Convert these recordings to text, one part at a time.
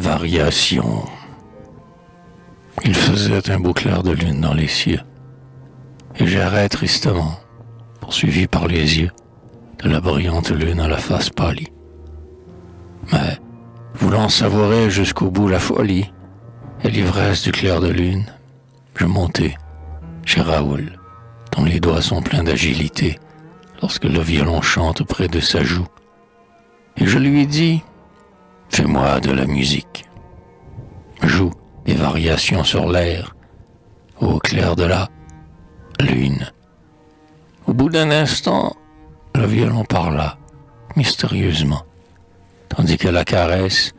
Variation. Il faisait un beau clair de lune dans les cieux, et j'errais tristement, poursuivi par les yeux de la brillante lune à la face pâlie. Mais, voulant savourer jusqu'au bout la folie et l'ivresse du clair de lune, je montai chez Raoul, dont les doigts sont pleins d'agilité lorsque le violon chante près de sa joue, et je lui dis « Fais-moi de la musique. Joue des variations sur l'air, au clair de la lune. » Au bout d'un instant, le violon parla, mystérieusement, tandis que la caresse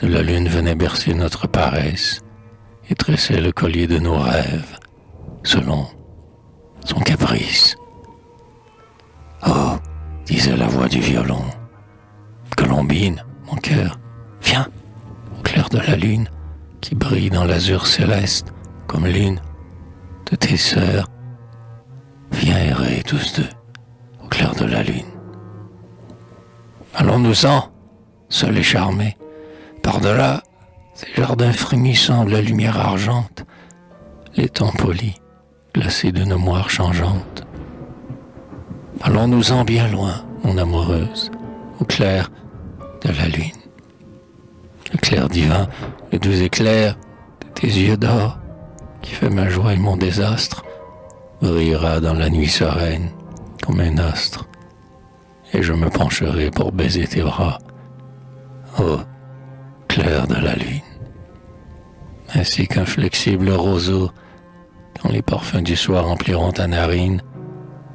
de la lune venait bercer notre paresse et tressait le collier de nos rêves, selon son caprice. « Oh, disait la voix du violon, Colombine, mon cœur, viens, au clair de la lune, qui brille dans l'azur céleste comme l'une de tes sœurs. Viens errer tous deux au clair de la lune. Allons-nous-en, seuls et charmés, par-delà ces jardins frémissants de la lumière argente, les temps polis, glacés d'une moire changeante. Allons-nous-en bien loin, mon amoureuse, au clair de la lune. Le clair divin, le doux éclair de tes yeux d'or, qui fait ma joie et mon désastre, brillera dans la nuit sereine comme un astre, et je me pencherai pour baiser tes bras, ô clair de la lune. Ainsi qu'un flexible roseau, quand les parfums du soir empliront ta narine,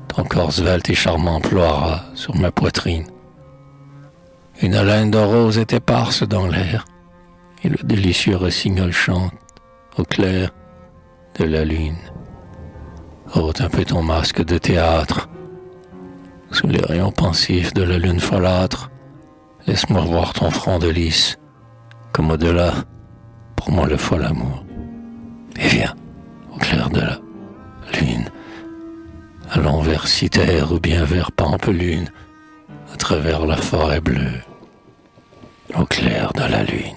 ton corps svelte et charmant ploiera sur ma poitrine. Une haleine de rose est éparse dans l'air, et le délicieux rossignol chante au clair de la lune. Ôte un peu ton masque de théâtre, sous les rayons pensifs de la lune folâtre, laisse-moi voir ton front de lys, comme au-delà, pour moi le fol amour. Et viens, au clair de la lune, allons vers Cythère ou bien vers Pampelune, à travers la forêt bleue, au clair de la lune.